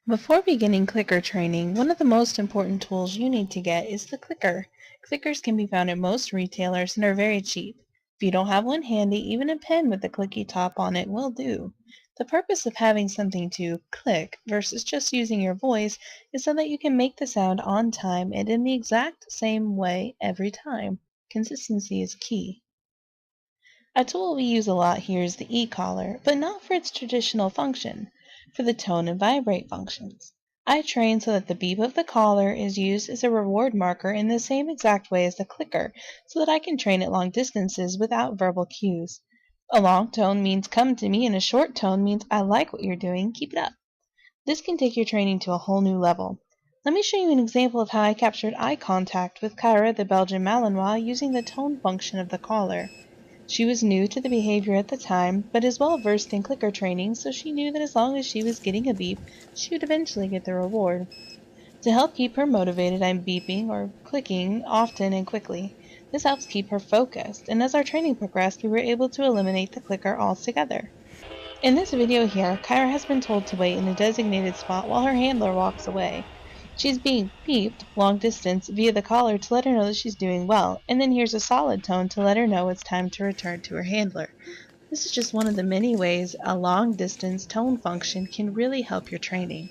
Before beginning clicker training, one of the most important tools you need to get is the clicker. Clickers can be found at most retailers and are very cheap. If you don't have one handy, even a pen with a clicky top on it will do. The purpose of having something to click versus just using your voice is so that you can make the sound on time and in the exact same way every time. Consistency is key. A tool we use a lot here is the e-collar, but not for its traditional function, for the tone and vibrate functions. I train so that the beep of the collar is used as a reward marker in the same exact way as the clicker, so that I can train at long distances without verbal cues. A long tone means come to me, and a short tone means I like what you're doing, keep it up. This can take your training to a whole new level. Let me show you an example of how I captured eye contact with Kyra the Belgian Malinois using the tone function of the collar. She was new to the behavior at the time, but is well versed in clicker training, so she knew that as long as she was getting a beep, she would eventually get the reward. To help keep her motivated, I'm beeping or clicking often and quickly. This helps keep her focused, and as our training progressed, we were able to eliminate the clicker altogether. In this video here, Kyra has been told to wait in a designated spot while her handler walks away. She's being beeped long distance via the collar to let her know that she's doing well, and then here's a solid tone to let her know it's time to return to her handler. This is just one of the many ways a long distance tone function can really help your training.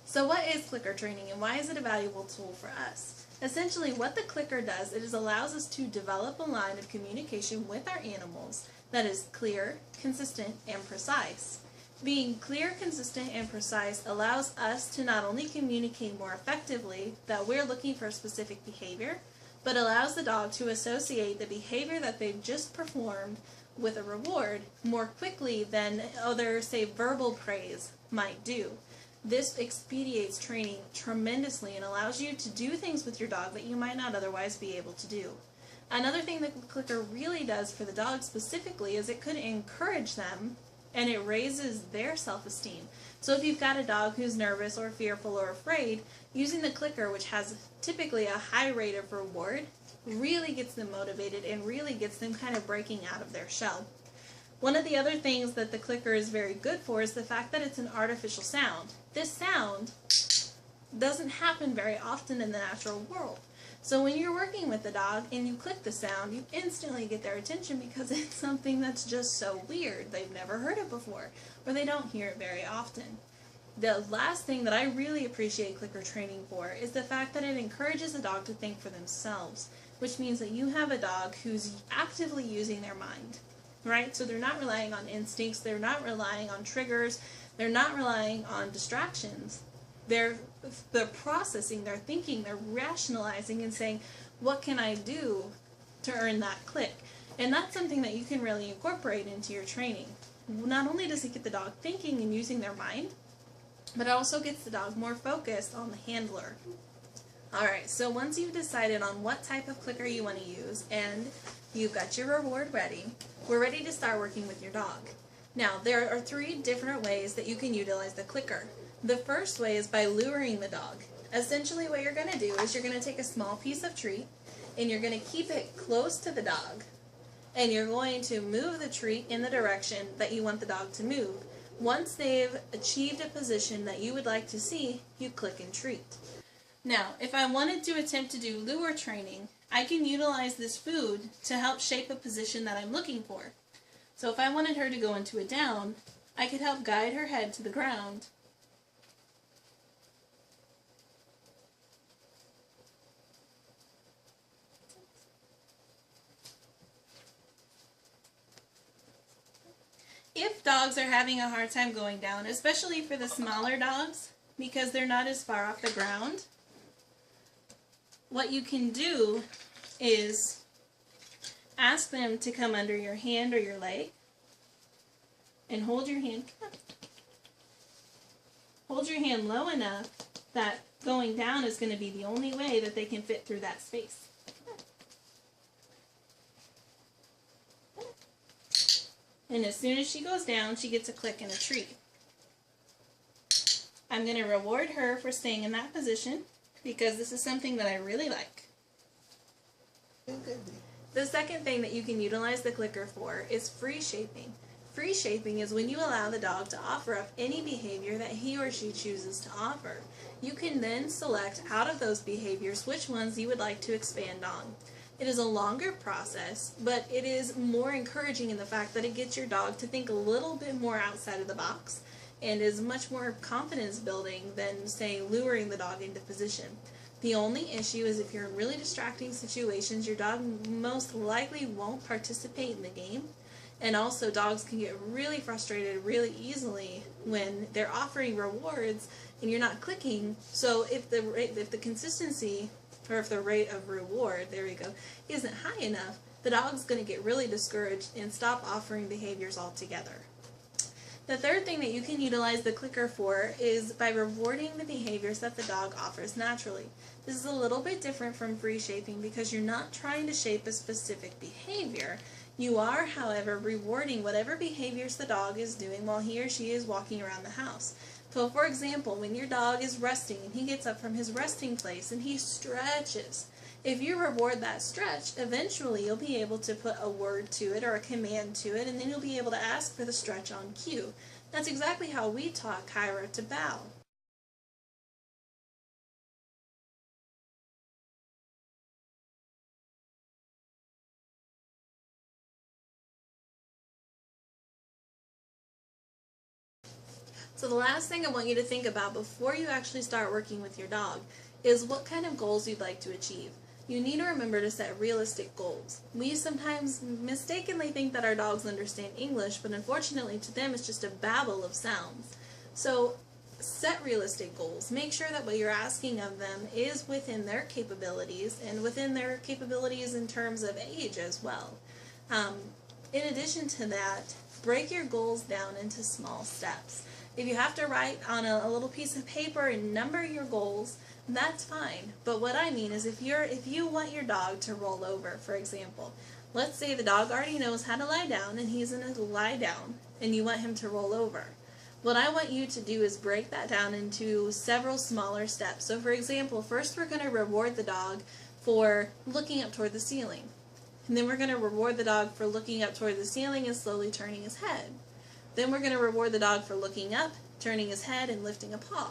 So what is clicker training and why is it a valuable tool for us? Essentially what the clicker does is allows us to develop a line of communication with our animals that is clear, consistent, and precise. Being clear, consistent, and precise allows us to not only communicate more effectively that we're looking for a specific behavior, but allows the dog to associate the behavior that they've just performed with a reward more quickly than other, say, verbal praise might do. This expedites training tremendously and allows you to do things with your dog that you might not otherwise be able to do. Another thing that the clicker really does for the dog specifically is it could encourage them and it raises their self-esteem. So if you've got a dog who's nervous or fearful or afraid, using the clicker, which has typically a high rate of reward, really gets them motivated and really gets them kind of breaking out of their shell. One of the other things that the clicker is very good for is the fact that it's an artificial sound. This sound doesn't happen very often in the natural world. So when you're working with the dog and you click the sound, you instantly get their attention because it's something that's just so weird. They've never heard it before, or they don't hear it very often. The last thing that I really appreciate clicker training for is the fact that it encourages the dog to think for themselves, which means that you have a dog who's actively using their mind. Right? So they're not relying on instincts, they're not relying on triggers, they're not relying on distractions. They're processing, they're thinking, they're rationalizing and saying, what can I do to earn that click? And that's something that you can really incorporate into your training. Not only does it get the dog thinking and using their mind, but it also gets the dog more focused on the handler. Alright, so once you've decided on what type of clicker you want to use and you've got your reward ready, we're ready to start working with your dog. Now, there are 3 different ways that you can utilize the clicker. The first way is by luring the dog. Essentially what you're going to do is you're going to take a small piece of treat and you're going to keep it close to the dog and you're going to move the treat in the direction that you want the dog to move. Once they've achieved a position that you would like to see, you click and treat. Now, if I wanted to attempt to do lure training, I can utilize this food to help shape a position that I'm looking for. So if I wanted her to go into a down, I could help guide her head to the ground. If dogs are having a hard time going down, especially for the smaller dogs, because they're not as far off the ground, what you can do is ask them to come under your hand or your leg and hold your hand low enough that going down is going to be the only way that they can fit through that space. And as soon as she goes down, she gets a click and a treat. I'm going to reward her for staying in that position because this is something that I really like. The second thing that you can utilize the clicker for is free shaping. Free shaping is when you allow the dog to offer up any behavior that he or she chooses to offer. You can then select out of those behaviors which ones you would like to expand on. It is a longer process, but it is more encouraging in the fact that it gets your dog to think a little bit more outside of the box and is much more confidence building than, say, luring the dog into position. The only issue is if you're in really distracting situations, your dog most likely won't participate in the game. And also, dogs can get really frustrated really easily when they're offering rewards and you're not clicking. So if the consistency, or if the rate of reward, there we go, isn't high enough, the dog's going to get really discouraged and stop offering behaviors altogether. The third thing that you can utilize the clicker for is by rewarding the behaviors that the dog offers naturally. This is a little bit different from free shaping because you're not trying to shape a specific behavior. You are, however, rewarding whatever behaviors the dog is doing while he or she is walking around the house. So, for example, when your dog is resting and he gets up from his resting place and he stretches, if you reward that stretch, eventually you'll be able to put a word to it or a command to it, and then you'll be able to ask for the stretch on cue. That's exactly how we taught Kyra to bow. So the last thing I want you to think about before you actually start working with your dog is what kind of goals you'd like to achieve. You need to remember to set realistic goals. We sometimes mistakenly think that our dogs understand English, but unfortunately to them it's just a babble of sounds. So set realistic goals. Make sure that what you're asking of them is within their capabilities and within their capabilities in terms of age as well. In addition to that, break your goals down into small steps. If you have to write on a little piece of paper and number your goals, that's fine. But what I mean is if you want your dog to roll over, for example, let's say the dog already knows how to lie down and he's going to lie down and you want him to roll over. What I want you to do is break that down into several smaller steps. So for example, first we're going to reward the dog for looking up toward the ceiling. And then we're going to reward the dog for looking up toward the ceiling and slowly turning his head. Then we're going to reward the dog for looking up, turning his head, and lifting a paw.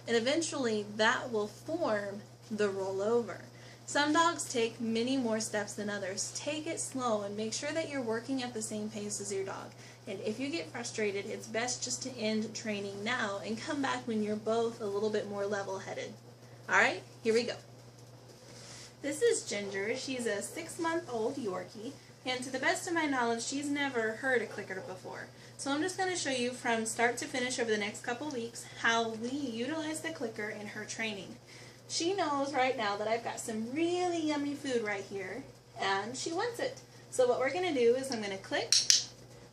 And eventually that will form the rollover. Some dogs take many more steps than others. Take it slow and make sure that you're working at the same pace as your dog. And if you get frustrated, it's best just to end training now and come back when you're both a little bit more level-headed. Alright, here we go. This is Ginger. She's a 6-month-old Yorkie, and to the best of my knowledge, she's never heard a clicker before. So I'm just going to show you from start to finish over the next couple weeks how we utilize the clicker in her training. She knows right now that I've got some really yummy food right here, and she wants it. So what we're going to do is I'm going to click,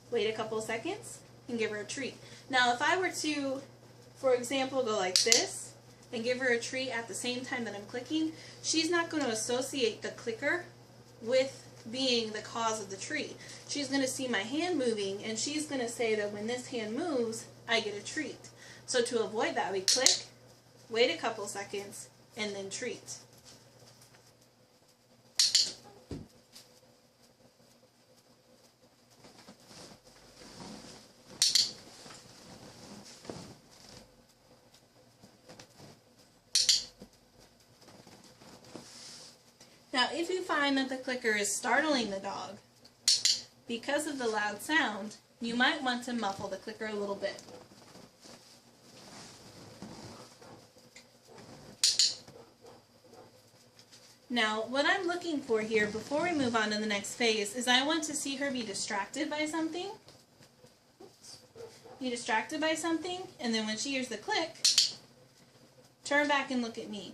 wait a couple seconds, and give her a treat. Now if I were to, for example, go like this, and give her a treat at the same time that I'm clicking, she's not going to associate the clicker with being the cause of the treat. She's going to see my hand moving and she's going to say that when this hand moves, I get a treat. So to avoid that, we click, wait a couple seconds, and then treat. Now, if you find that the clicker is startling the dog because of the loud sound, you might want to muffle the clicker a little bit. Now, what I'm looking for here before we move on to the next phase is I want to see her be distracted by something. Be distracted by something, and then when she hears the click, turn back and look at me.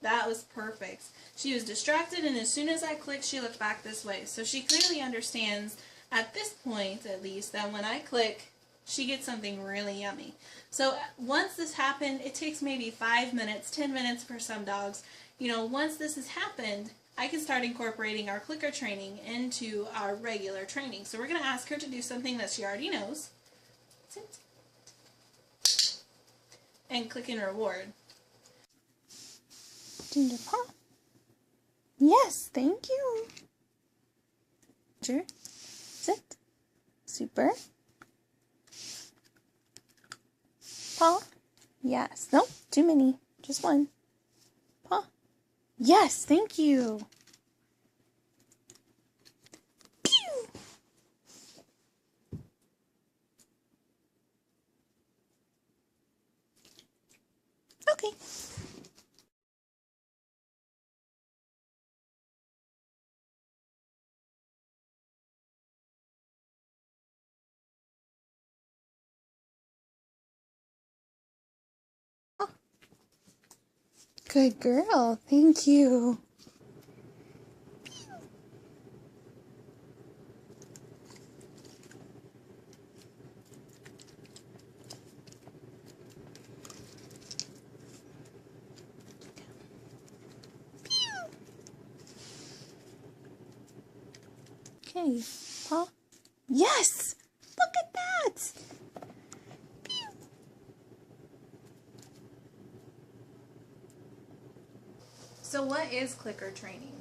That was perfect. She was distracted, and as soon as I clicked, she looked back this way. So she clearly understands, at this point at least, that when I click, she gets something really yummy. So once this happened, it takes maybe 5 minutes, 10 minutes for some dogs. You know, once this has happened, I can start incorporating our clicker training into our regular training. So we're going to ask her to do something that she already knows. And click and reward. Ginger paw. Yes, thank you. Ginger, sit. Super. Paw. Yes. Nope, too many. Just one. Paw. Yes, thank you. Pew! Okay. Oh, good girl. Thank you. Okay, paw. Yes! Look at that! So what is clicker training?